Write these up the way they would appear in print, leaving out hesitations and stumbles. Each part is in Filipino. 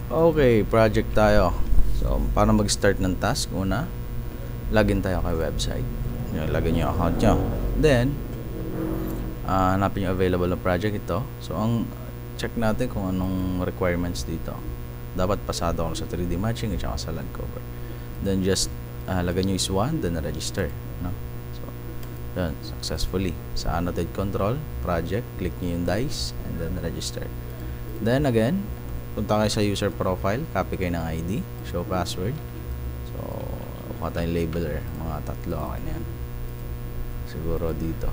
Okay, project tayo. So, para mag-start ng task, una, login tayo kay website. Lagyan nyo yung account nyo. Then, hanapin yung available na project ito. So, ang check natin kung anong requirements dito. Dapat pasado ako sa 3D matching at saka sa land cover. Then, just lagyan nyo is 1, then register. No? So, yun, successfully. Sa annotate control, project, click nyo yung dice, and then register. Then, again, punta kayo sa user profile, copy kayo ng ID, show password. So, kuha tayong labeler, mga 3 akin yan. Siguro dito.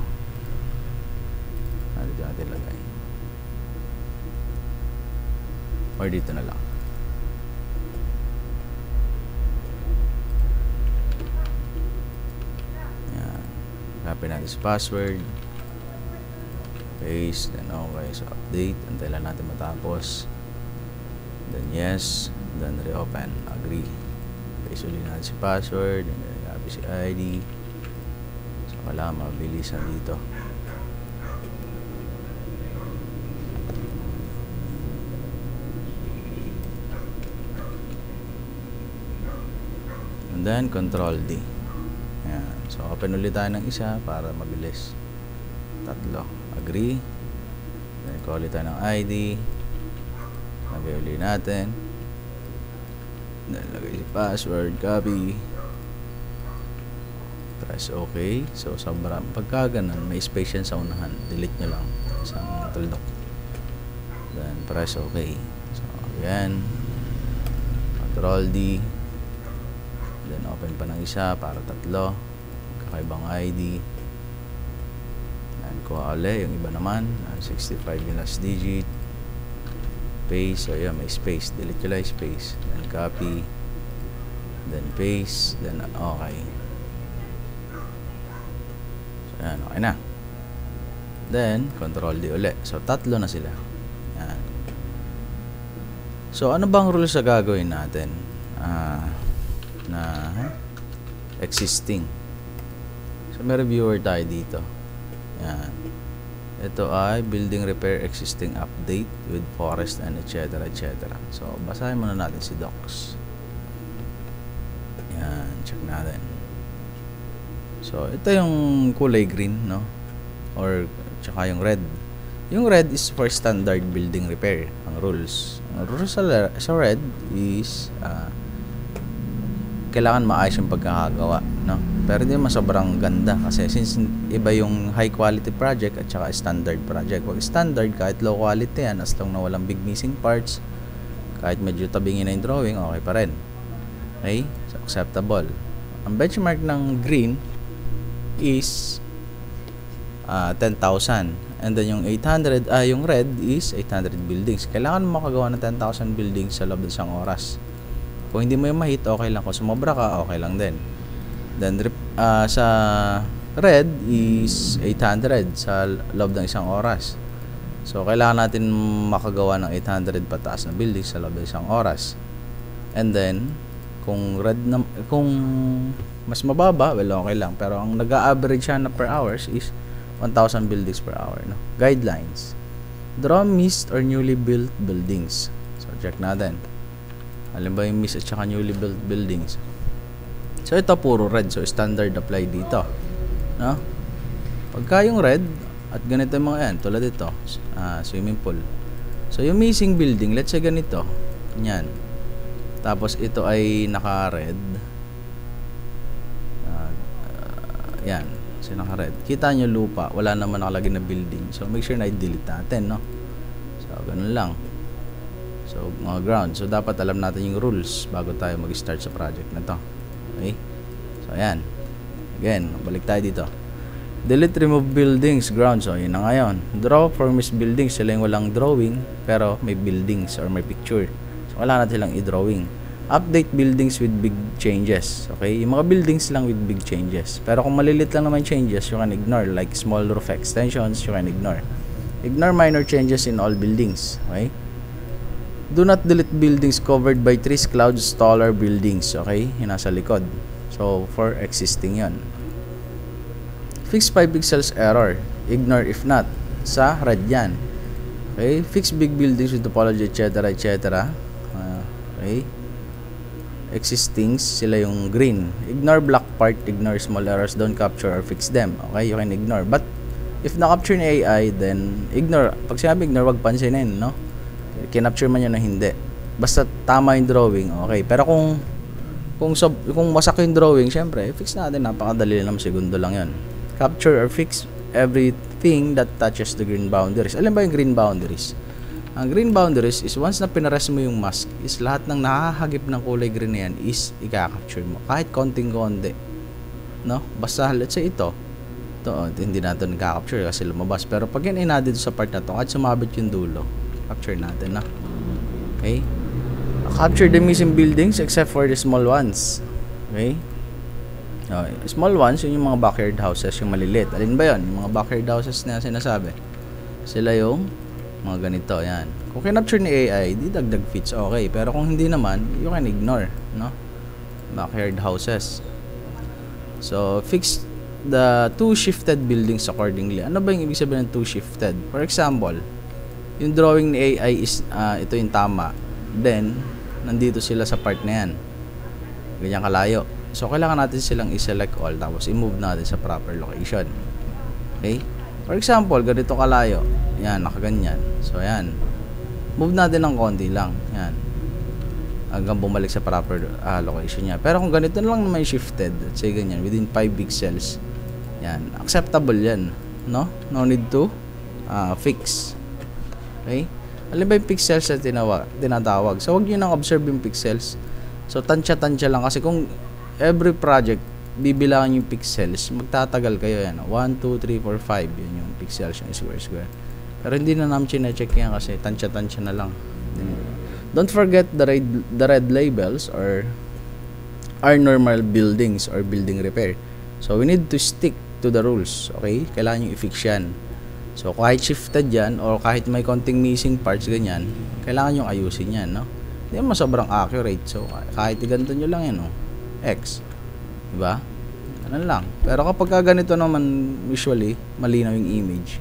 Dito natin lagay. Or dito na lang. Yan. Copy natin sa password. Paste, then okay. So, update. Antayin lang natin matapos. Then yes, then reopen, agree. Paste ulit natin si password, then copy si ID. So wala, mabilisan dito. And then control D. Yan. So open ulit tayo ng isa para mabilis. 3, agree. Then call ulit tayo ng ID. Lagay ulit natin. Then lagay si password, copy. Press OK. So sobrang pagka ganun, may space yan sa unahan. Delete nyo lang. Isang tuldok. Then press OK. So again. Control D. Then open pa ng isa para 3. Kakaibang ID. Then kuha ulit yung iba naman. 65 yung last digit. Paste, so yeah, may space, delete nyo lang space, then copy, then paste, then okay. So yan, okay na. Then control D ulit. So 3 na sila. Yan. So ano bang rules sa gagawin natin na existing? So may reviewer tayo dito. Yan. Ito ay building repair existing update with forest and etc. etc. So, basahin muna natin si docs. Yan, check natin. So, ito yung kulay green, no? Or, tsaka yung red. Yung red is for standard building repair, ang rules. Ang rules sa red is kailangan maayos yung pagkakagawa, no? Pero hindi naman sobrang ganda kasi since iba yung high quality project at saka standard project. Wag standard, kahit low quality yan, as long na walang big missing parts, kahit medyo tabingin na yung drawing, okay pa rin. Okay? So, acceptable. Ang benchmark ng green is 10,000. And then yung 800, yung red is 800 buildings. Kailangan mo makagawa ng 10,000 buildings sa loob ng isang oras. Kung hindi mo yung ma-hit, okay lang. Kung sumobra ka, okay lang din. Then, sa red is 800 sa loob ng isang oras. So, kailangan natin makagawa ng 800 pataas na buildings sa loob ng isang oras. And then, kung red na, kung mas mababa, well, okay lang. Pero ang nag-a-average siya na per hours is 1,000 buildings per hour. No? Guidelines. Draw missed or newly built buildings. So, check natin. Halimbawa yung missed at saka newly built buildings. So, ito puro red. So, standard apply dito. No? Pagka yung red, at ganito yung mga yan, tulad ito, swimming pool. So, yung missing building, let's say ganito. Yan. Tapos, ito ay naka-red. Yan. So, naka-red. Kita nyo lupa. Wala naman nakalagay na building. So, make sure na i-delete natin, no? So, ganun lang. So, mga ground. So, dapat alam natin yung rules bago tayo mag-start sa project na to. Okay? So, ayan. Again, balik tayo dito. Delete, remove buildings, ground. So, yun na ngayon. Draw for missed buildings. Sila yung walang drawing, pero may buildings or may picture. So, wala natin silang i-drawing. Update buildings with big changes. Okay? Yung mga buildings lang with big changes. Pero kung malilit lang naman changes, you can ignore. Like small roof extensions, you can ignore. Ignore minor changes in all buildings. Okay? Do not delete buildings covered by trees, clouds, taller buildings. Okay? Yung nasa likod. So, for existing yon. Fix 5 pixels error. Ignore if not. Sa red yan. Okay? Fix big buildings with topology, etc. etc. Okay? Existing, sila yung green. Ignore black part, ignore small errors, don't capture or fix them. Okay? You can ignore. But, if na-capture ni AI, then ignore. Pag sinabi ignore, wag pansinin, no? Kinapture man yun na hindi. Basta tama yung drawing, okay. Pero kung wasak yung drawing, syempre, fix natin. Napakadali lang, segundo lang yun. Capture or fix everything that touches the green boundaries. Alam ba yung green boundaries? Ang green boundaries is once na pinares mo yung mask, is lahat ng nakahagip ng kulay green na yan is i-capture mo. Kahit konting-konti. No? Basta, let's say ito, hindi natin nagka-capture kasi lumabas. Pero pag yan inadid sa part na to, kahit sumabit yung dulo, capture natin na. Okay? Capture the missing buildings except for the small ones. Okay? Okay. Small ones, yun yung mga backyard houses, yung maliliit. Alin ba yun? Yung mga backyard houses na sinasabi. Sila yung mga ganito, yan. Kung kinapture ni AI, di dagdag fits, okay. Pero kung hindi naman, you can ignore, no? Backyard houses. So, fix the two shifted buildings accordingly. Ano ba yung ibig sabihin ng two shifted? For example, yung drawing ni AI is ito yung tama. Then, nandito sila sa part na yan. Ganyan kalayo. So, kailangan natin silang i-select all tapos i-move natin sa proper location. Okay? For example, ganito kalayo. Yan, nakaganyan. So, yan. Move natin ng konti lang. Yan. Hanggang bumalik sa proper location niya. Pero kung ganito lang naman shifted, let's say ganyan, within 5 pixels, yan, acceptable yan, no? No need to fix. Okay? Alam ba yung pixels na tinatawag? So, huwag nyo nang observe yung pixels. So, tansya-tansya lang. Kasi kung every project, bibilangan yung pixels, magtatagal kayo yan. 1, 2, 3, 4, 5. Yun yung pixels, yung square. Pero hindi na namin chinecheck yan kasi tansya-tansya na lang. Don't forget the red labels or our normal buildings or building repair. So, we need to stick to the rules. Okay? Kailangan yung i-fix yan. So, kahit shifted yan or kahit may konting missing parts, ganyan, kailangan yung ayusin yan, no? Hindi naman sobrang accurate. So, kahit ganito nyo lang yan, no? X. Diba? Ano lang. Pero kapag ganito naman, usually, malinaw yung image.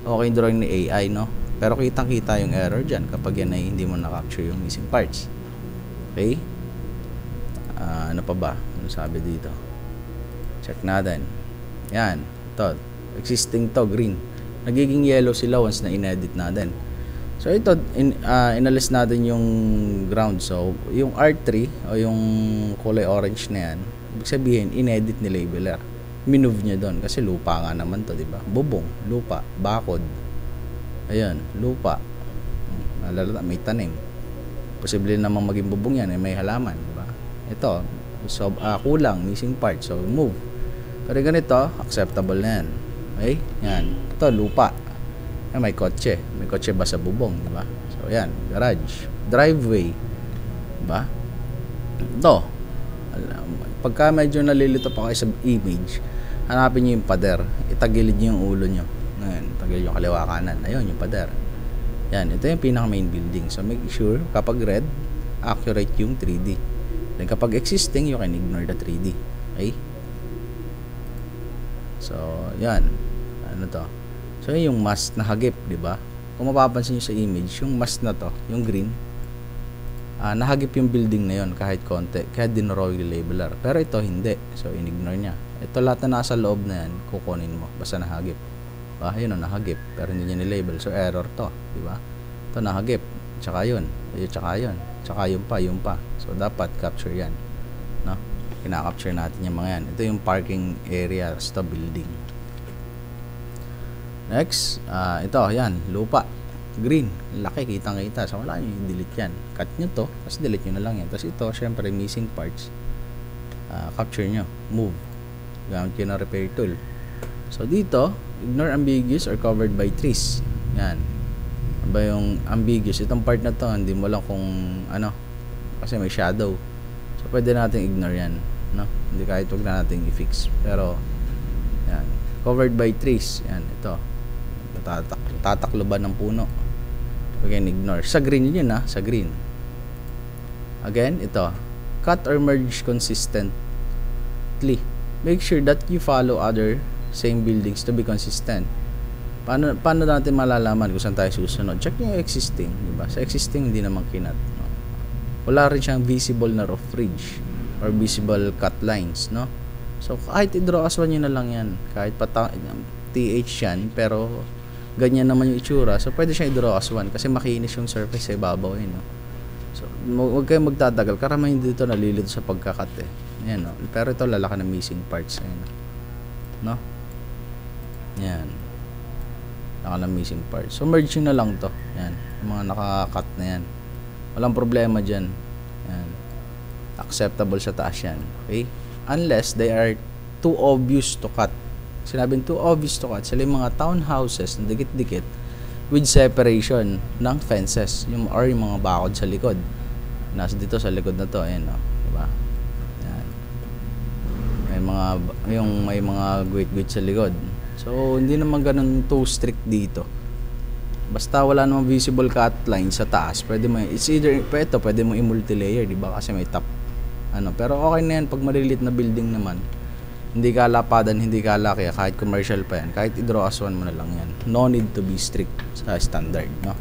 Okay yung drawing ni AI, no? Pero kitang-kita yung error dyan kapag yan ay hindi mo na-capture yung missing parts. Okay? Ano pa ba? Ano sabi dito? Check natin. Yan. Ito. Existing to, green. Nagiging yellow sila once na in-edit natin. So, ito, inalis natin yung ground. So, yung R3 o yung kulay orange na yan, ibig sabihin, in-edit ni labeler. Minove niya doon kasi lupa nga naman to, diba? Bubong, lupa, bakod. Ayan, lupa. Nalala, may tanim. Posible namang maging bubong yan, may halaman, diba? Ito, so, kulang, missing part. So, move. Pero ganito, acceptable na yan. Okay? Yan. Ito, lupa. Ayan, may kotse. May kotse ba sa bubong, diba? So, yan, garage. Driveway. Diba? Ito. Pagka medyo nalilito pa kayo sa image, hanapin nyo yung pader. Itagilid nyo yung ulo nyo. Ayan, tagilid yung kaliwa kanan. Ayun, yung pader. Yan, ito yung pinaka main building. So, make sure, kapag red, accurate yung 3D. Then, kapag existing, you can ignore the 3D. Okay? So, yan. Ano to? So, yung mask na hagip, di ba? Kung mapapansin nyo sa image, yung mask na to, yung green, nahagip yung building na yon kahit konti. Kaya dinraw yung labeler. Pero ito, hindi. So, in-ignore niya. Ito, lahat na nasa loob na yan, kukunin mo. Basta nahagip. Diba? Yun o, nahagip. Pero hindi niya ni-label. So, error to. Diba? Ito, nahagip. Tsaka yun. Tsaka yun. Tsaka yun pa. So, dapat capture yan. No? Kina-capture natin yung mga yan. Ito yung parking area sa building. Next, ito, yan. Lupa. Green. Laki, kitang-kita. So, wala nyo yung delete yan. Cut nyo to. Tapos delete nyo na lang yan. Tapos ito, syempre, missing parts. Capture nyo. Move. Gamit nyo na repair tool. So, dito, ignore ambiguous or covered by trees. Yan. Ba yung ambiguous? Itong part na to, hindi mo lang kung ano. Kasi may shadow. So, pwede natin ignore yan. No? Hindi kahit huwag na natin i-fix. Pero, yan. Covered by trees. Yan, ito. Tatakloban ng puno. Again, ignore. Sa green yun, ha? Sa green. Again, ito. Cut or merge consistently. Make sure that you follow other same buildings to be consistent. Paano natin malalaman kung saan tayo susunod? Check nyo yung existing, diba? Sa existing, hindi naman kinat. No? wala rin siyang visible na roof ridge or visible cut lines, no? So kahit i-draw as one yun na lang yan, kahit TH yan, pero ganyan naman yung itsura, so pwede siya i-draw as one kasi makinis yung surface sa ibabaw yun, no? So huwag kayong magtatagal, karamihan dito nalilito sa pagkakat yan, no? Pero ito lalaki ng missing parts, ayan, no? Yan, laki ng missing parts, so merge nyo na lang to, yan, yung mga nakakat na yan, walang problema dyan, yan, acceptable sa taas yan, okay? Unless they are too obvious to cut. Sinabing too obvious to cut, sila yung mga townhouses na dikit-dikit with separation ng fences, or yung mga bakod sa likod. Nasa dito sa likod na to, ayan, no? Diba? Yan. May mga guwit-guwit sa likod. So hindi naman ganun too strict dito. Basta wala namang visible cut line sa taas, pwede mo, it's either pwede mo i-multi-layer, diba? Kasi may top, pero okay na yan pag maliliit na building naman, hindi ka lapadan, hindi ka laki, kahit commercial pa yan, kahit i-draw as one mo na lang yan, no need to be strict sa standard, no?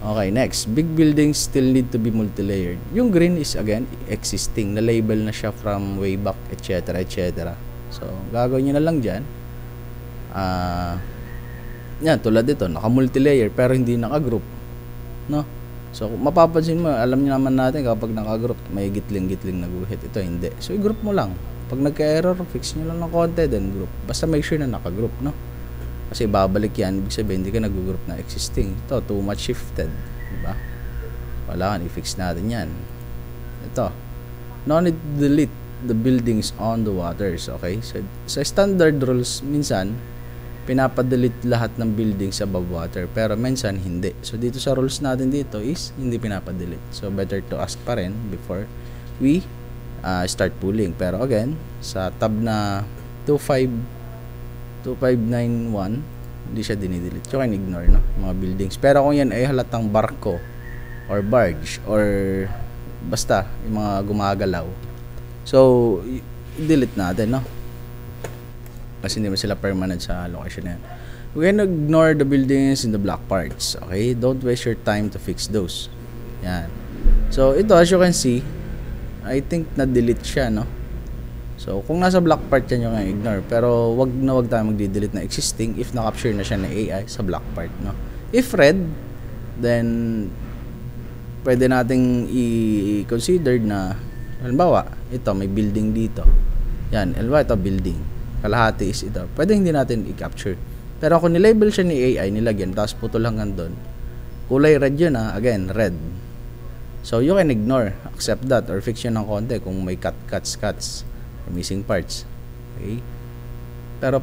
Okay, next, big buildings still need to be multi-layered. Yung green is again existing, na label na siya from way back, etc, etc. So gagawin nyo na lang dyan, yan, tulad dito, naka multi-layer pero hindi naka-group, no? So mapapansin mo, alam niyo naman natin kapag naka-group may gitling-gitling na guhit, ito hindi. So i-group mo lang. Pag nagka-error, fix nyo lang ng konti, then group. Basta make sure na naka-group, no? Kasi babalik yan, ibig sabihin hindi ka nag-group na existing. Ito, too much shifted, diba? Wala, i-fix natin yan. Ito, no need to delete the buildings on the waters, okay? So sa standard rules, minsan pinapadelete lahat ng buildings above water, pero minsan hindi. So dito sa rules natin dito is hindi pinapadelete. So better to ask pa rin before we start pulling. Pero again, sa tab na 2591, hindi siya dinidelete. So can ignore, no, mga buildings. Pero kung yan ay halatang barko or barge or basta yung mga gumagalaw, so i-delete natin, no? Kasi hindi mo sila permanent sa location na yan. We can ignore the buildings in the black parts, okay? Don't waste your time to fix those. Yan. So ito, as you can see, I think na-delete siya, no? So kung nasa black part yan yung ignore, pero wag tayo magdi-delete na existing if na-capture na siya na AI sa black part, no? If red, then pwede nating i-consider na halimbawa, ito may building dito. Yan, halimbawa ito building. Kalahati is ito. Pwede hindi natin i-capture. Pero kung nilabel siya ni AI, nilagyan, tapos putol hanggang doon, kulay red yun, again, red. So you can ignore, accept that, or fix yun ng konti kung may cuts, or missing parts. Okay? Pero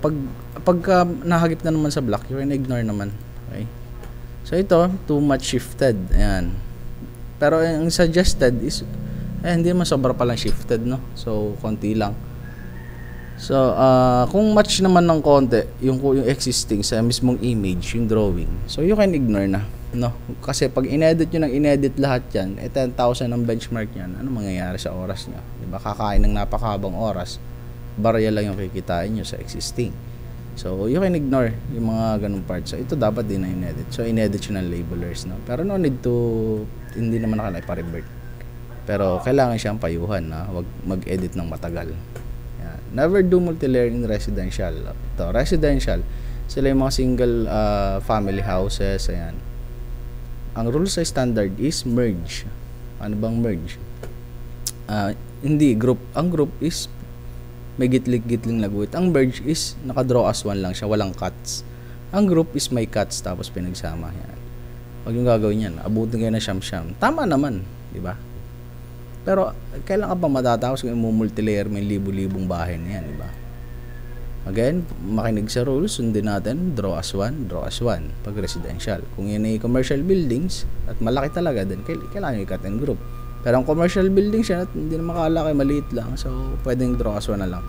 pagka nahagip na naman sa black, you can ignore naman. Okay? So ito, too much shifted. Ayan. Pero ang suggested is, hindi naman sobra palang shifted, no? So konti lang. So kung match naman ng konti yung existing sa mismong image, yung drawing, so you can ignore na, no? Kasi pag inedit nyo ng inedit lahat yan, 10,000 ang benchmark yan, ano mangyayari sa oras nyo? Diba? Kakain ng napakahabang oras, barya lang yung kikitain nyo sa existing. So you can ignore yung mga ganung parts. So ito dapat din na inedit. So inedit yun ng labelers, no? Pero no need to, hindi naman nakalay pa-revert. Pero kailangan siyang payuhan, na wag mag-edit ng matagal. Never do multi-layer in residential. Ito, residential, sila yung mga single family houses, ayan. Ang rule sa standard is merge. Ano bang merge? Hindi, group. Ang group is may gitling na guhit. Ang merge is naka-draw as one lang siya, walang cuts. Ang group is may cuts tapos pinagsama. Yan. Huwag yung gagawin yan, abutin kayo na siyam-siyam. Tama naman, di ba? Pero kailan ka pa matatapos kung multi-layer, may libu-libong bahay na yan, di ba? Again, makinig sa rules, sundin natin, draw as one pag residential. Kung yan ay commercial buildings at malaki talaga, then kailangan yung cut and group. Pero ang commercial buildings yan at hindi na makalaki, maliit lang, so pwedeng draw as one na lang.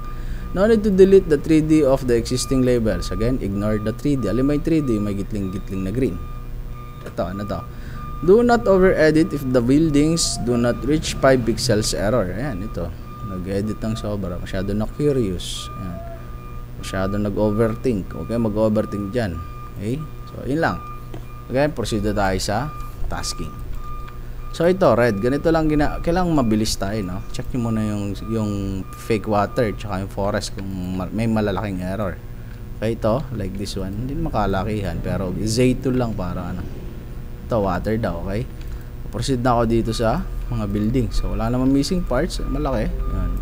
No need to delete the 3D of the existing labels. Again, ignore the 3D. Alam mo yung 3D, may gitling-gitling na green. Ito, ano to? Do not over-edit if the buildings do not reach 5 pixels error. Ayan, ito. Nag-edit ng sobra. Masyado na curious. Ayan. Masyado nag-overthink. Okay, mag-overthink dyan. Okay? So, yun lang. Okay, proceed na tayo sa tasking. So ito red, ganito lang kailangan mabilis tayo, no? Check niyo muna yung fake water tsaka yung forest kung may malalaking error. Okay, ito like this one, hindi makalakihan pero Z2 lang para ano. Ito water daw, okay? Proceed na ako dito sa mga building. So wala namang missing parts, malaki. Yan.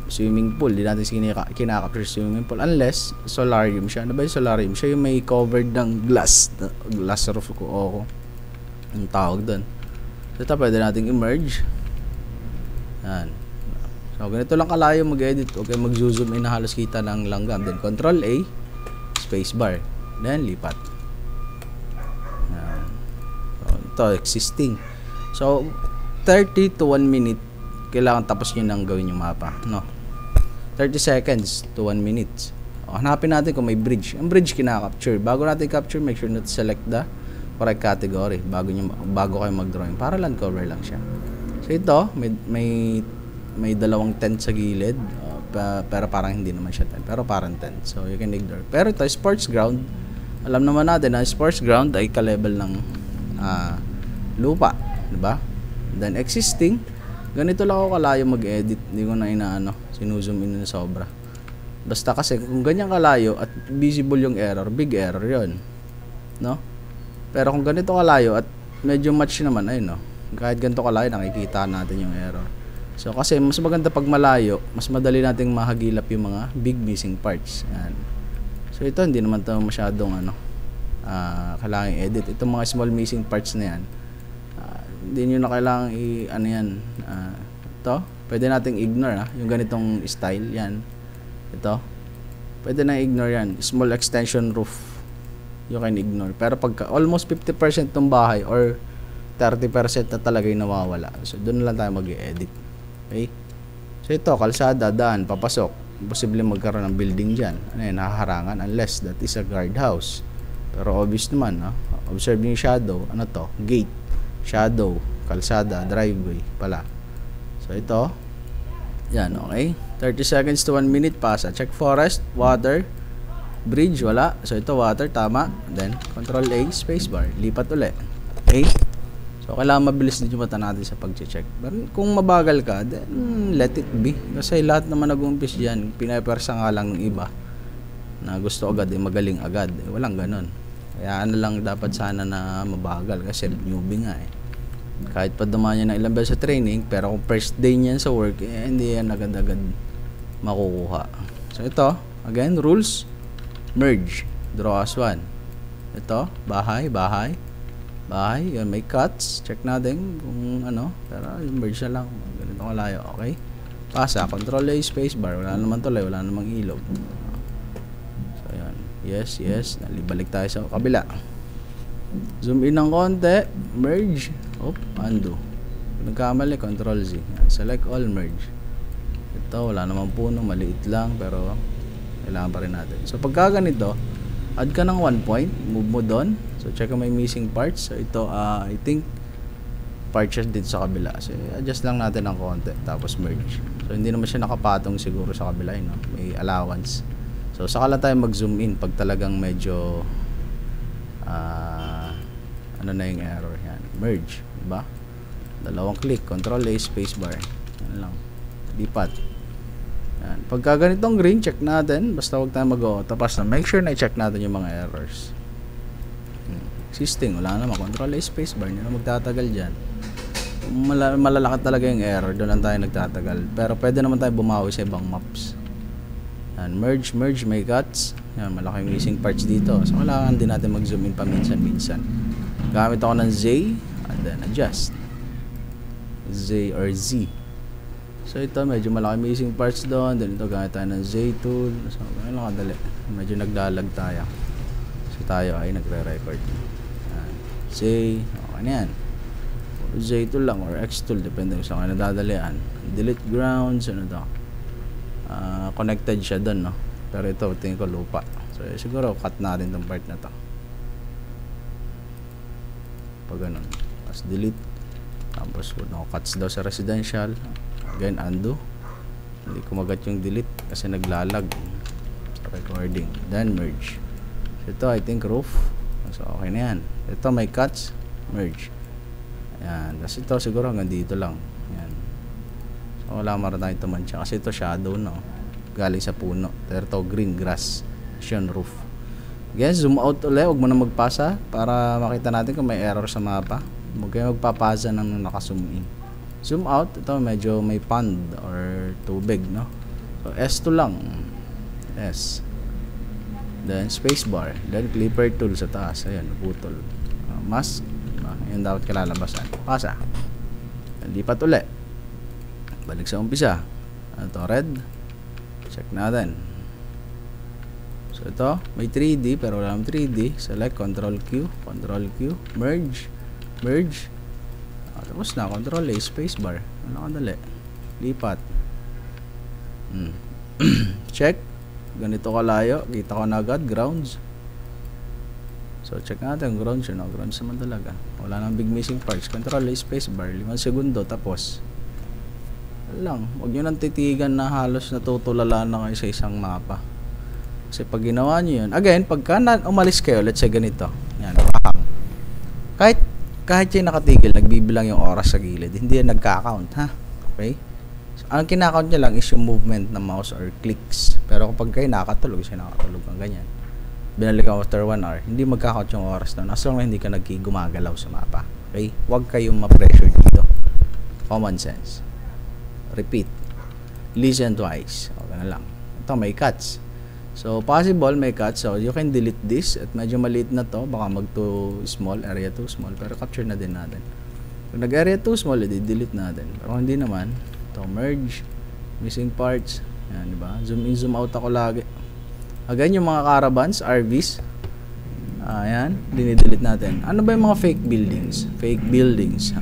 Swimming pool, di natin kinakapture swimming pool unless solarium siya. Ano ba yung solarium? Siya yung may covered ng glass roof ko o ang tawag doon. So ito pwede nating emerge. Yan. So ganito lang kalayo mag-edit. Okay, mag-zoom in na halos kita ng langgam. Then control A, space bar. Then lipat. Yan. So ito existing. So 30 to 1 minute kailangan tapos nyo nang gawin yung mapa, no? 30 seconds to 1 minute. O, hanapin natin kung may bridge. Ang bridge kinaka-capture. Bago natin capture, make sure na select the correct category bago kayo mag-drawing. Para land cover lang siya. So ito, may dalawang tent sa gilid. Pero parang hindi naman siya tent. Pero parang tent. So you can ignore. Pero ito, sports ground. Alam naman natin na sports ground ay ka-level ng lupa. Diba? Then existing, ganito lang ako kalayo mag-edit. Hindi ko na sinuzoom in na sobra. Basta kasi kung ganyan kalayo at visible yung error, big error yon, no? Pero kung ganito kalayo at medyo match naman, ayun, no? Kahit ganito kalayo, nakikita natin yung error. So kasi mas maganda pag malayo, mas madali nating mahagilap yung mga big missing parts. Yan. So ito, hindi naman ito masyadong kailangan i-edit. Itong mga small missing parts na yan, hindi nyo na kailangan ito, pwede nating ignore, yung ganitong style, yan. Ito, pwede na ignore yan. Small extension roof, you can ignore. Pero pagka almost 50% ng bahay or 30% na talaga yung nawawala, so doon lang tayo mag-i-edit. Okay? So ito, kalsada, daan, papasok. Posible magkaroon ng building dyan. Ano yan, nakaharangan unless that is a guardhouse. Pero obvious naman, observe yung shadow. Ano to? Gate, shadow, kalsada, driveway pala. So ito, yan, okay. 30 seconds to 1 minute pasa. Check forest, water, bridge, wala. So ito water, tama. Then control A, spacebar, lipat ulit. Okay. So kailangan mabilis din yung mata natin sa pag-check. Pero kung mabagal ka, then let it be. Kasi lahat naman nag-umpis dyan, pinapersa nga lang ng iba na gusto agad, magaling agad. Walang ganon. Kaya lang dapat sana na mabagal kasi newbie nga Kahit pa dumaan niya ng ilang beses sa training, pero kung first day niyan sa work, hindi yan agad-agad makukuha. So ito, again, rules, merge, draw as one. Ito, bahay, yun, may cuts, check natin kung pero yung merge na lang, ganito kalayo, okay? Pasa, control A, space bar, wala naman tuloy, wala namang ilog. So yun, yes, nalibalik tayo sa kabila. Zoom in ng konti, merge, undo. Nagkamali, control Z. Select all, merge. Ito, wala namang puno, maliit lang, pero kailangan pa rin natin. So pagka ganito, add ka ng 1 point, move mo doon. So check kung may missing parts. So ito, I think parts siya dito sa kabila. So adjust lang natin ng konti, tapos merge. So hindi naman siya nakapatong siguro sa kabila, may allowance. So saka lang tayo mag-zoom in pag talagang medyo ano na yung error. Yan, merge, diba? Dalawang click, control A, spacebar. Yan lang, lipat. Yan. Pagka ganitong green, check natin. Basta huwag tayo mag-o. Tapos na, make sure na i-check natin yung mga errors. Existing, wala naman. Control A, spacebar. Hindi na magtatagal dyan. Kung malalaki talaga yung error, doon lang tayo nagtatagal. Pero pwede naman tayo bumawi sa ibang maps. Yan, merge, may cuts. Yan, malaking missing parts dito. So, kailangan din natin mag-zoom in paminsan-minsan. Gamit ako ng Z, and then adjust. Z or Z. So ito, medyo malaki missing parts doon. Then ito, gamit tayo ng Z tool. So, ganyan lang kadali. Medyo naglalag tayo. So tayo ay nagre-record. Z, okay na yan. Z tool lang or X tool, depende kung saan nadadalian. Delete grounds, ano to. Connected siya doon, no? Pero ito, tingin ko lupa. So siguro, cut natin tong part na to. Pag ganun. Tapos delete. Tapos cuts daw sa residential. Again, undo. Hindi kumagat yung delete kasi naglalag sa recording. Then merge. So ito, I think roof. So okay na yan. Ito may cuts, merge. Yan. Tapos ito siguro hanggang dito lang. Yan. So wala mara tayong tumansya kasi ito shadow no. Galing sa puno. Pero ito green grass. Yun roof. Guys, zoom out ulit. Huwag mo na magpasa para makita natin kung may error sa mapa. Huwag kayo magpapasa ng naka-zoom in. Zoom out. Ito medyo may pond or tubig no. So S2 lang. S. Then spacebar. Then clipper tool sa taas. Ayan, putol. Mask. Ayan dapat kalalabasan. Pasa. Lipat ulit. Balik sa umpisa. Ano to? Red. Check natin. So ito, may 3D pero wala 3D. Select, Control Q, Control Q, merge, merge. Tapos na, Control A, spacebar. Ano kadali? Lipat. Check. Ganito kalayo. Kita ko na agad, grounds. So check natin, grounds yun. Grounds naman talaga. Wala nang big missing parts. Control A, spacebar. 5 segundo, tapos. Lang, huwag nyo nang titigan na halos natutulala na kayo sa isang mapa. Kasi pag ginawa nyo yun, again, pagka umalis kayo, let's say ganito, yan, kahit yung nakatigil, nagbibilang yung oras sa gilid, hindi yan nagka-count, ha? Okay? So, ang kinakount nyo lang is yung movement ng mouse or clicks. Pero kapag kayo nakatulog, siya nakatulog ng ganyan, binalik ka after 1 hour, hindi magka-count yung oras na as long na hindi ka nagkigumagalaw sa mapa. Okay? Huwag kayong ma-pressure dito. Common sense. Repeat. Listen twice. Okay na lang. Ito may cuts. So possible may cuts. So you can delete this. At medyo maliit na to. Baka mag too small. Area too small. Pero capture na din natin. Kung nag area too small, i-delete natin. Pero hindi naman. Ito merge. Missing parts. Yan diba? Zoom in, zoom out ako lagi. Again yung mga caravans, RVs. Ayan. Dinidelete natin. Ano ba yung mga fake buildings? Fake buildings.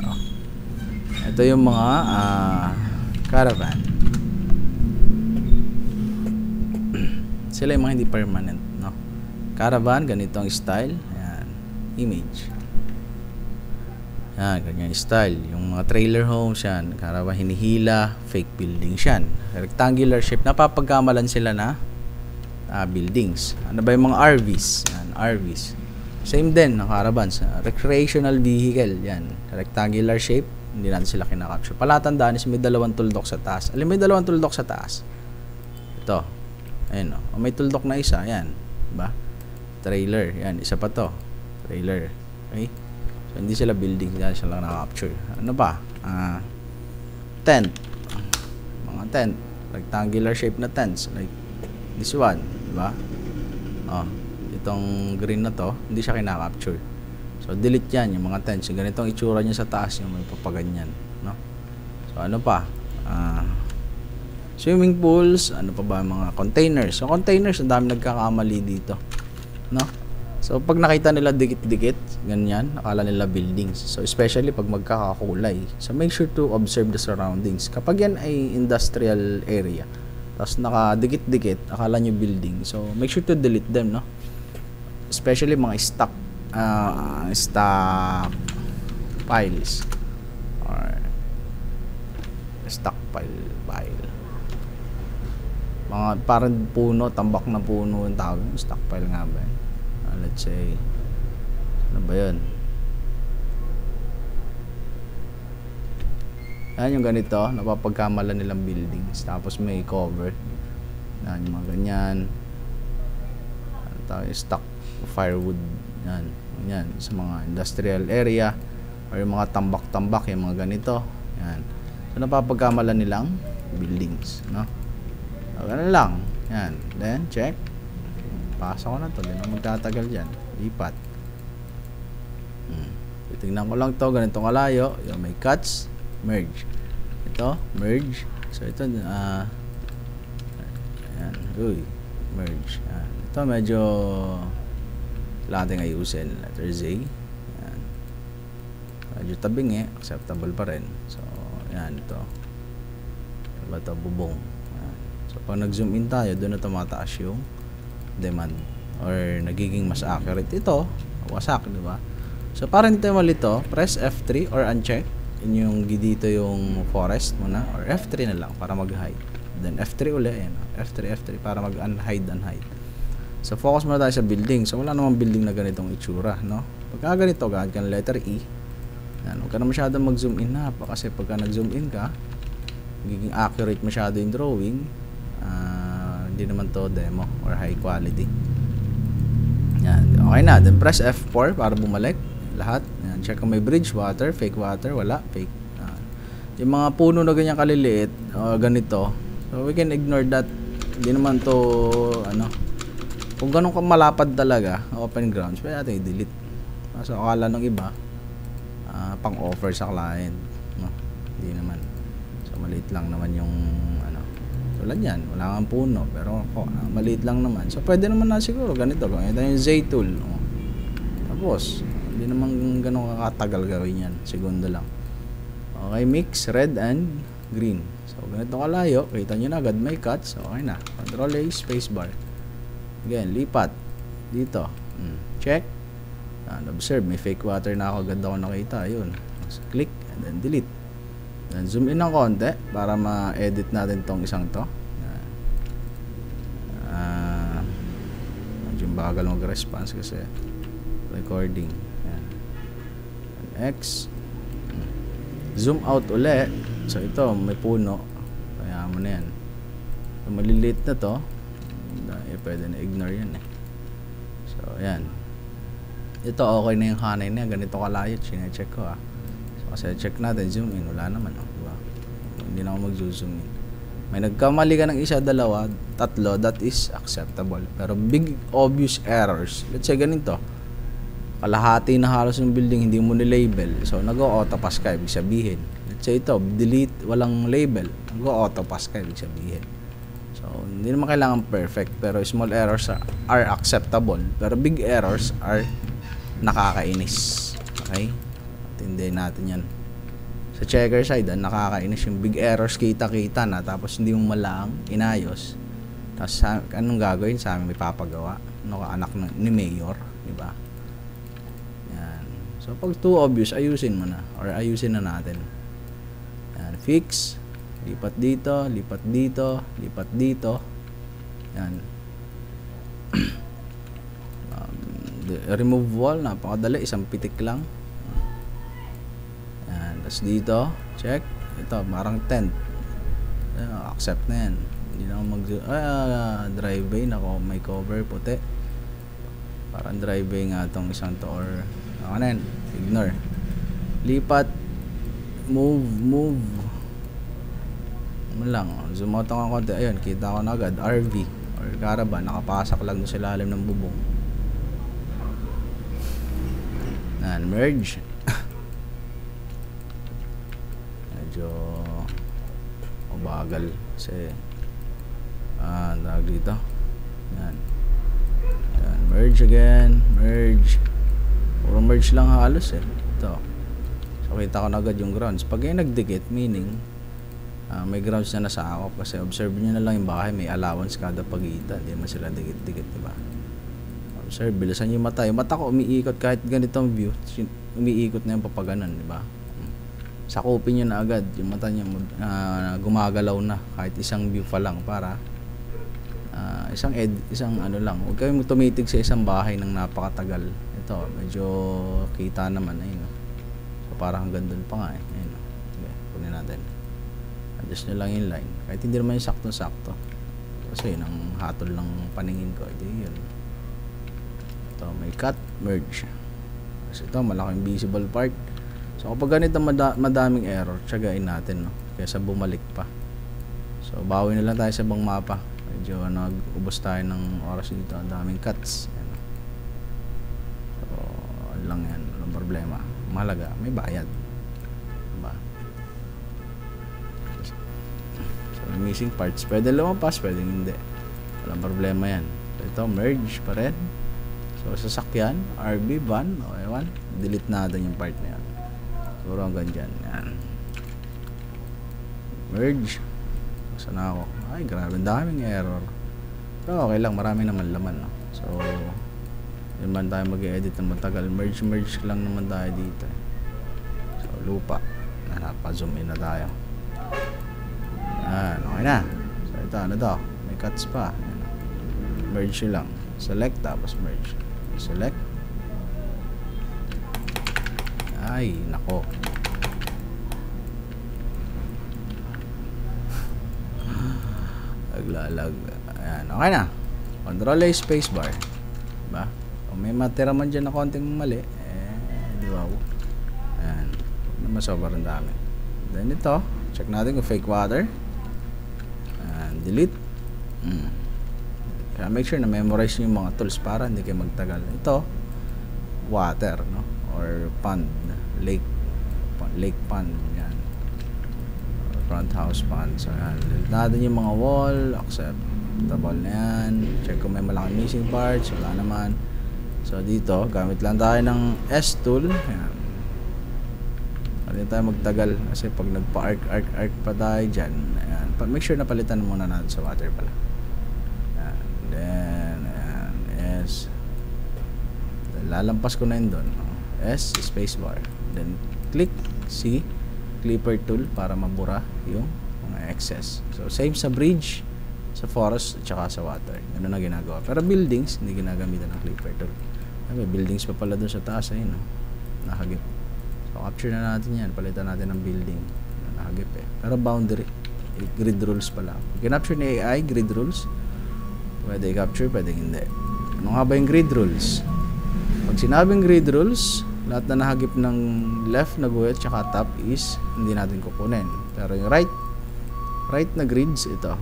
Ito yung mga caravan. Sila yung mga hindi permanent, no? Caravan, ganito ang style. Ayan. Image. Ayan, ganyan yung style. Yung mga trailer homes, yan. Caravan, hinihila. Fake buildings yan. Rectangular shape. Napapagkamalan sila na buildings. Ano ba yung mga RVs? Yan, RVs. Same din, ng caravans. Recreational vehicle. Yan. Rectangular shape. Hindi natin sila kinakapture. Palatandaan is may dalawang tuldok sa taas. Alam, may dalawang tuldok sa taas. Ito. Ayan o. May tuldok na isa. Ayan. Diba? Trailer. Ayan. Isa pa to. Trailer. Okay? So, hindi sila building. Hindi sila nakakapture. Ano ba? Tent. Mga tent. Rectangular shape na tents. Like this one. Diba? Itong green na to, hindi siya kinakapture. So, delete yan, yung mga tents. Yung ganitong itsura niya sa taas, yung may papaganyan, no? So, ano pa? Swimming pools, ano pa ba? Mga containers. So, containers, ang dami nagkakamali dito, no? So, pag nakita nila dikit-dikit, ganyan, akala nila buildings. So, especially pag magkakakulay. So, make sure to observe the surroundings. Kapag yan ay industrial area, tapos nakadikit-dikit, akala nyo building. So, make sure to delete them, no? Especially mga stock piles or stockpile mga parang puno, tambak na puno yung tawag, stockpile nga ba yun? Let's say ano ba yun, yan yung ganito, napapagkamalan nilang buildings tapos may cover yan, yung mga ganyan, ano tawag, stock firewood yan sa mga industrial area or yung mga tambak-tambak, yung mga ganito yan. So napapagkamalan nilang buildings, no? So ganun lang yan. Then check, pasa ko na to, di na magtatagal dyan, lipat. Titignan ko lang to, ganito kalayo, yung may cuts, merge, ito merge. So ito yan, uy, merge yan. Ito medyo natin ayusin. Letter Z. Yan. Medyo tabing acceptable pa rin. So, yan ito. Diba ito? Bubong. Yan. So, pag nag-zoom in tayo, doon na tumataas yung demand. Or nagiging mas accurate. Ito, wasak, diba? So, para hindi tayo malito, press F3 or uncheck. Yun yung dito yung forest muna. Or F3 na lang para mag-hide. Then, F3 ulit. Yan. F3 para mag-unhide. So, focus muna tayo sa building. So, wala namang building na ganitong itsura, no? Pagka ganito, gagawin ka ng letter E. Yan, huwag ka na masyadong mag-zoom in ha, kasi pagka nag-zoom in ka, magiging accurate masyado yung drawing. Hindi naman to demo or high quality. Yan, okay na. Then press F4 para bumalik lahat. Yan, check kung may bridge water, fake water, wala, fake. Yung mga puno na ganyan kaliliit, ganito, so we can ignore that. Hindi naman to kung ganun ka malapad talaga, open grounds, pwede natin i-delete. So akala ng iba pang offer sa client, no? Hindi naman. So maliit lang naman yung tulad yan, wala kang puno, pero maliit lang naman. So pwede naman na siguro ganito, ito yung Z tool, tapos hindi naman ganun kakatagal gawin yan, segundo lang. Okay, mix red and green. So ganito kalayo, kita nyo na agad may cuts. Okay na, Control A, spacebar. Again, lipat dito, check. Observe, may fake water na ako, agad ako nakita. Ayun, so, click and then delete. Then zoom in ng konti para ma-edit natin tong isang to. Medyo bagal mag-response kasi recording. Yan. X. Zoom out uli. So ito, may puno, kaya mo na yan. So maliliit na to, pwede na ignore yan So yan, ito okay na yung hanay na yan. Ganito kalayo, sinecheck ko So kasi check natin, zoom in, wala naman diba? Hindi na ako mag-zoom in. May nagkamali ka ng isa, dalawa, tatlo, that is acceptable. Pero big obvious errors, let's say ganito, kalahati na halos ng building hindi mo ni-label, so nag-o-autopass ka, ibig sabihin. Let's say ito, delete, walang label, nag-o-autopass ka, ibig sabihin. So hindi naman kailangan perfect, pero small errors are acceptable, pero big errors are nakakainis. Okay, tindihin natin yan. Sa checker side, nakakainis yung big errors, kita-kita na, tapos hindi mo malang inayos. Tapos anong gagawin sa amin? May papagawa, anak ni Mayor, diba? So pag too obvious, ayusin mo na or ayusin na natin. Yan, fix, lipat dito, lipat dito, lipat dito. Yan. Remove wall, napakadali, isang pitik lang. Yan, tapos dito, check. Ito, parang tent. Accept na yan. Hindi na ako driveway, nako, may cover puti. Parang driveway nga itong isang to or ano, ignore. Lipat, move mo lang, zoom out ng konti. Ayun, kita ko na agad RV or caravan, nakapasak lang doon sa ilalim ng bubong. Yan, merge. Medyo bagal kasi tawag dito. Yan, merge again, merge. Puro merge lang halos ito. So kita ko na agad yung grounds. Pag yung nagdikit, meaning may grounds na nasakop. Kasi observe nyo na lang yung bahay, may allowance kada pagitan. Hindi man sila dikit-dikit, diba? Observe, bilisan yung mata. Yung mata ko umiikot kahit ganitong view. Umiikot na yung papaganan, diba? Sakupin nyo na agad. Yung mata nyo gumagalaw na kahit isang view pa lang para isang ano lang. Huwag kayong tumitig sa isang bahay ng napakatagal. Ito, medyo kita naman. Ayun, so parang hanggang doon pa nga Ayun, okay, kunin natin. Adjust nyo lang yung line. Kahit hindi naman yung sakto-sakto. Kasi yun, ang hatol ng paningin ko. Ito yun. Ito, may cut, merge. Kasi ito, malaking visible part. So kapag ganito madaming error, tsagain natin, no? Kaysa bumalik pa. So bawi na lang tayo sa ibang mapa. Medyo nag-ubos tayo ng oras dito. Ang daming cuts. Ayan. So ano lang yan, walang problema. Mahalaga, may bayad. Diba? So missing parts, pwede lumabas, pwede hindi. Walang problema yan. So ito, merge pa rin. So sasakyan, RV, van, o ewan, delete natin yung part na yan. Siguro hanggang dyan. Yan. Merge. Saan ako? Ay, grabe. Daming error. Pero okay lang. Marami naman laman. No? So, yun man tayo mag-edit ng matagal. Merge lang naman tayo dito. So, lupa. Napaka-zoom in na tayo. Yan. Okay na. So, ito. Ano to? May cuts pa. Yan. Merge lang. Select tapos merge. Select. Ay, nako. Naglalag. Ayan, okay na. Control A, spacebar. Diba? Kung may matira man dyan na konting mali, di ba? Ayan. Huwag naman sobrang dami. Then ito, check natin kung fake water. Ayan, delete. Kaya make sure na memorize nyo yung mga tools para hindi kayo magtagal. Ito, water, no? Or pond, lake pond, yan. Front house pond. So, yan. Delete natin yung mga wall, acceptable na yan. Check kung may malaking missing parts, wala naman. So, dito, gamit lang tayo ng S tool. Yan. Hindi tayo magtagal kasi pag nagpa-arc pa tayo dyan, ayan. Make sure na palitan muna natin sa water pala. Ayan. Then, ayan. S. Then, lalampas ko na yun doon. S, spacebar. Then, click C, clipper tool para mabura yung mga excess. So, same sa bridge, sa forest, at saka sa water. Ganun na ginagawa. Pero buildings, hindi ginagamitan ng clipper tool. May buildings pa pala doon sa taas, ayun, no? Nakagip. So, capture na natin yan. Palitan natin ng building. Nakagip eh. Pero boundary. Grid rules pala. Pag kinapture ni AI, grid rules, pwede i-capture, pwede hindi. Ano nga ba yung grid rules? Pag sinabing grid rules, lahat na nahagip ng left na guhit tsaka top is hindi natin kukunin. Pero yung right na grids, ito.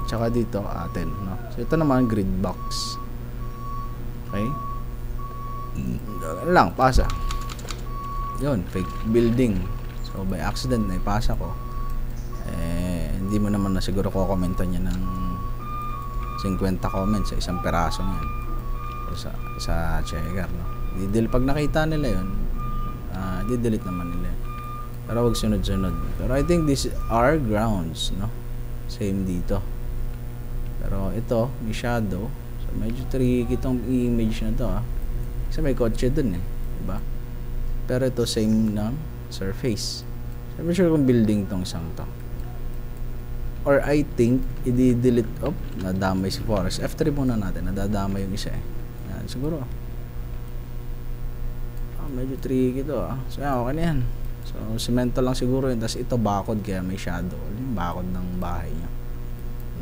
Tsaka dito, atin. No? So, ito naman, grid box. Okay? Lang, pasa. Yun, fake building. So, by accident, naipasa ko. Hindi mo naman na siguro ko-commentan niya ng 50 comments sa isang peraso niyan. O sa checker, no? Pag nakita nila yun, di-delete naman nila. Pero wag sunod-sunod. Pero I think these are grounds, no? Same dito. Pero ito, may shadow. So, medyo tricky itong image na to, Kasi may kotse dun, diba? Pero ito, same ng surface. So, I'm sure kung building tong isang to. Or I think, i-delete, nadamay si Forest. F3 muna natin, nadadamay yung isa Yan, siguro. Medyo tricky to, So, yan, okay na yan. So, semento lang siguro yun. Tapos ito, bakod, kaya may shadow. Yung bakod ng bahay niya.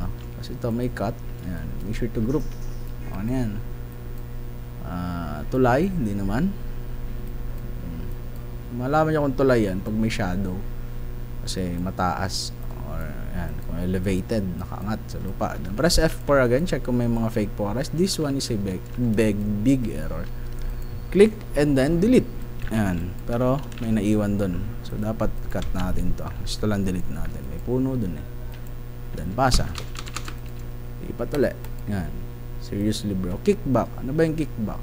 No? Kasi ito, may cut. Yan, make sure to group. Okay na yan. Tulay, hindi naman. Malaman nyo kung tulay yan pag may shadow. Kasi mataas. Or, yan, kung elevated, nakaangat sa lupa. Then, press F4 again. Check kung may mga fake forest. This one is a big error. Click and then delete. Ayan. Pero may naiwan dun. So, dapat cut natin to. Gusto lang delete natin. May puno dun Then, pasa. Lipat ulit. Ayan. Seriously bro. Kickback. Ano ba yung kickback?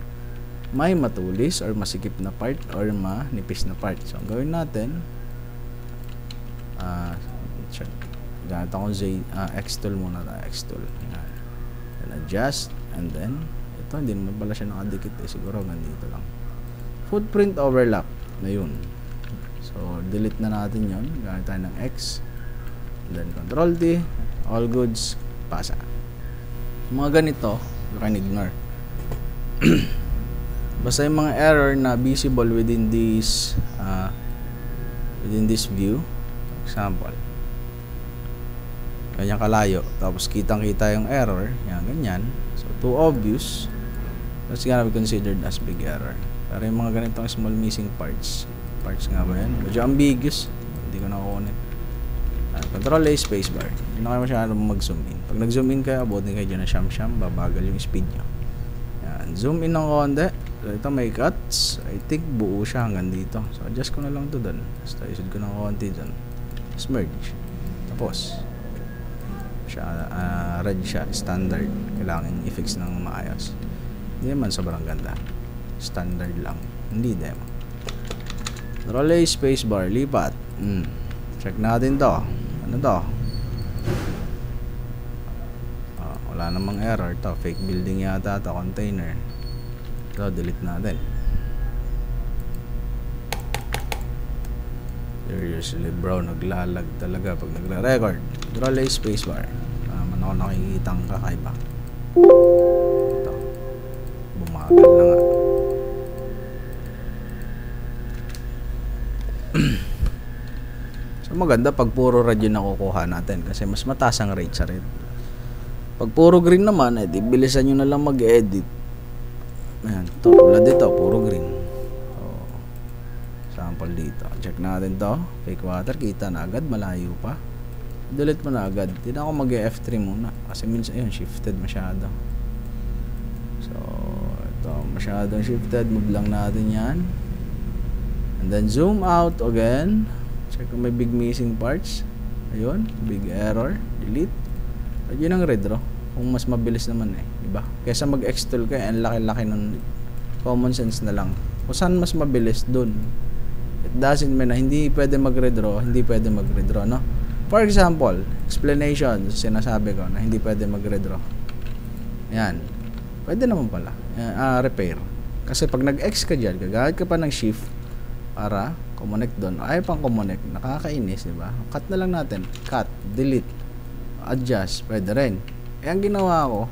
May matulis or masikip na part or manipis na part. So, ang gawin natin, check. Gamit akong X tool muna tayo. X tool. Ayan. Then, adjust. And then, ito, hindi naman pala siya nakadikit siguro ganito lang. Footprint overlap na yun. So, delete na natin yun. Gamit tayo ng X. Then, Control T. All goods. Pasa. Mga ganito, you can ignore. Basta yung mga error na visible within this view. Example. Ganyan kalayo. Tapos, kitang-kita yung error. Yan, ganyan. So, too obvious. That's gonna be considered as big error. Pero yung mga ganitong small missing parts nga ba yan? Medyo ambiguous. Hindi ko nakukunin. Control A, spacebar. Hindi na kayo masyadong mag-zoom in. Pag nag-zoom in kayo, abutin kayo dyan na siyam-siyam, babagal yung speed nyo. Yan. Zoom in ng konti. So, ito may cuts. I think buo siya hanggang dito. So, adjust ko na lang ito dun. Basta isod ko ng konti dun. Tapos merge. Tapos red siya. Standard. Kailangan i-fix ng maayos. Hindi naman sobrang ganda. Standard lang. Hindi demo. Control A, spacebar. Lipat. Check natin to. Ano to? Wala namang error to. Fake building yata to. Container. So, delete natin. Seriously bro, naglalag talaga pag nagre-record. Control A, spacebar. Naman ako nakikitang kakaiba. Ito. Bumagal na nga. So maganda pag puro red yung nakukuha natin kasi mas mataas ang rate sa red. Pag puro green naman, di bilisan nyo na lang mag-edit. Ayan, to, tulad dito, puro green. So, sample dito. Check natin to. Fake water, kita na agad, malayo pa. Delete mo na agad. Hindi na ako mag-F3 muna. Kasi minsan, ayun, shifted masyado. So, ito, masyadong shifted. Move lang natin yan. And then, zoom out again. Check kung may big missing parts. Ayun, big error. Delete. At yun ang red raw. Kung mas mabilis naman diba? Kesa mag-extol ka, ang laki-laki ng common sense na lang. Kung saan mas mabilis, dun. It doesn't mean na hindi pwede mag-redraw, hindi pwede mag-redraw, no? For example, explanation, sinasabi ko na hindi pwede mag-redraw. Yan. Pwede naman pala. Repair. Kasi pag nag-X ka dyan, gagamit ka pa ng shift para connect doon. Ayaw pang connect. Nakakainis, diba? Cut na lang natin. Cut. Delete. Adjust. Pwede rin. Ang ginawa ko,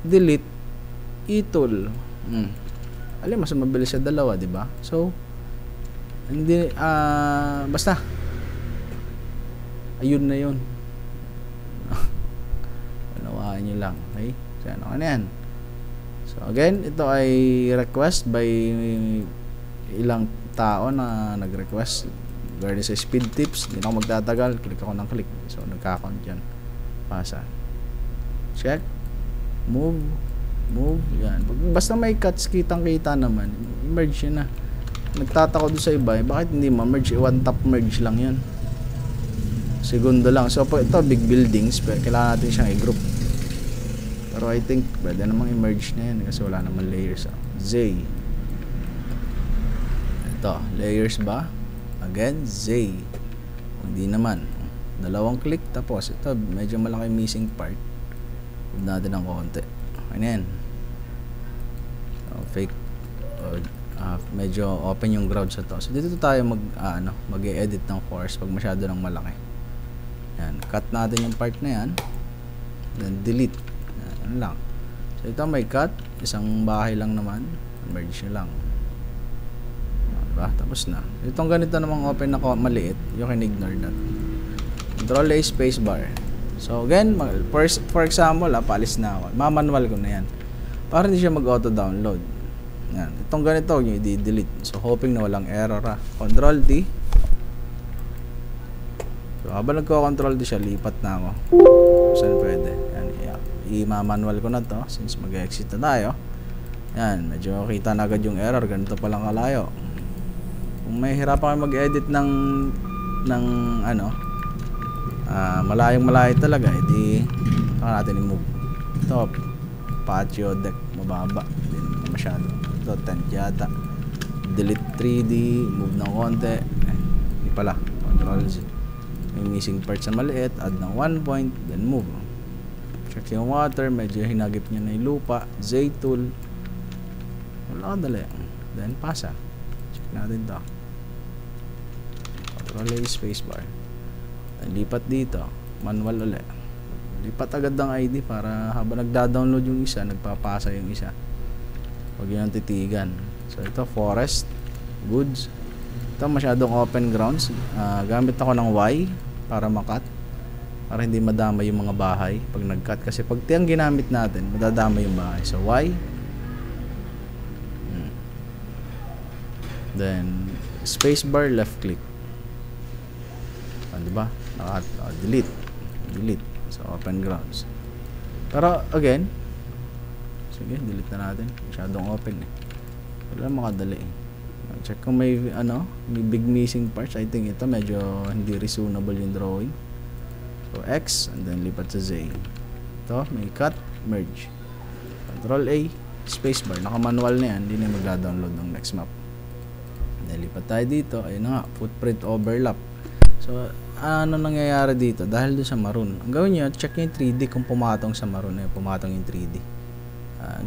delete, i-tool. Alam, mas mabilis sa dalawa, diba? So, hindi, basta, ayun na yun. Panawahan nyo lang. Okay? So, ano ka na yan? So, again, ito ay request by ilang tao na nag-request. Regarding sa speed tips, hindi na ako magtatagal. Click ako ng click. So, nagka-count dyan. Pasa. Check. Move. Move. Yan. Basta may cuts, kitang-kita naman. Merge yun na. Nagtataka doon sa iba. Bakit hindi ma-merge? One tap merge lang yan. Segundo lang. So, ito, big buildings. Kailangan natin siyang i-group. Pero I think, pwede namang i-merge na yan. Kasi wala naman layers. Z. Ito. Layers ba? Again, Z. Hindi naman. Dalawang click. Tapos, ito, medyo malaki missing part. Huwag natin ng konti. Ano yan? Fake. Medyo open yung ground sa to. So, dito tayo mag-e-edit ng force pag masyado ng malaki. Yan. Cut natin yung part na yan. Then, delete. Yan. Ano lang. So, ito may cut. Isang bahay lang naman. Merge nyo lang. Diba? Tapos na. Itong ganito namang open na maliit. You can ignore that. Control A space bar. So, again, for example, paalis na ako. Mamanual ko na yan. Para hindi siya mag-auto-download. Yan. Itong ganito, yung i-delete. So, hoping na walang error Control T. So, habang nagko-control T siya, lipat na ako. Saan pwede? Yan. I-manual ko na to since mag-exit na tayo. Yan. Medyo kita na agad yung error. Ganito palang kalayo. Kung may hirapan kayo mag-edit ng malayong malayo talaga, edi saka natin i-move. Ito, patio deck, mababa. Hindi masyado. Ito, tent yata. Delete 3D, move ng konti. Hindi pala. Control Z. May missing parts na maliit, add ng 1 point, then move. Check yung water, medyo hinagip niya na yung lupa. Z tool. Wala ka dali. Then, pasa. Check natin to. Control A spacebar. Lipat dito, manual ulit. Lipat agad ng ID para habang nagda-download yung isa, nagpapasa yung isa. Huwag yun ang titigan. So ito, forest, goods. Ito masyadong open grounds. Gamit ako ng Y para makat. Para hindi madama yung mga bahay pag nag-cut. Kasi pag tiyang ginamit natin, madadama yung bahay. So Y. Then, spacebar, left click. Diba? Delete. So, open grounds. Pero, again, sige, delete na natin. Masyadong open Wala makadali Check kung may, may big missing parts. I think ito, medyo hindi reasonable yung drawing. So, X, and then lipat sa Z. Ito, may cut, merge. Control A, spacebar. Naka-manual na yan. Hindi na magla-download ng next map. And then, lipat tayo dito. Ayun na nga, footprint overlap. So, ano nangyayari dito? Dahil doon sa maroon. Ang gawin nyo, check nyo yung 3D kung pumatong sa maroon. Pumatong yung 3D.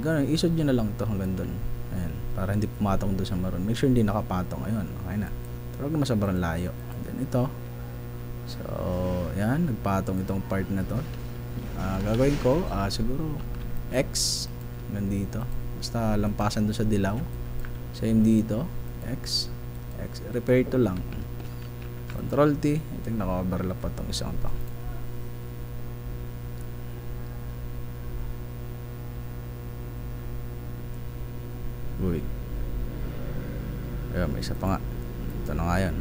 Ganun, isod nyo na lang ito hanggang doon. Ayan, para hindi pumatong doon sa maroon. Make sure hindi nakapatong. Ayun, okay na. Pero huwag naman sobrang layo. And then ito. So, yan. Nagpatong itong part na to. Gagawin ko, siguro, X. Hanggang dito. Basta lampasan doon sa dilaw. Same dito. X. Repair to lang. Control T. I think naka-overlap pa tong isang to. Uy. Ayan, may isa pa nga. Ito na nga yan.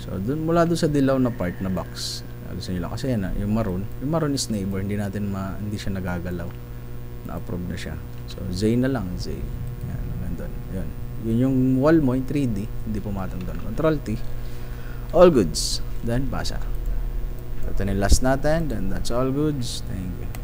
So, mula dun sa dilaw na part na box. Alisin nyo lang. Kasi yan, yung maroon. Yung maroon is neighbor. Hindi natin hindi siya nagagalaw. Na-approve na siya. So, Z na lang. Z. Yan, nandun. Yan. Yun yung wall mo, yung 3D. Hindi pumatang doon. Control T. All goods. Then, basa. Ito na yung last natin. Then, that's all goods. Thank you.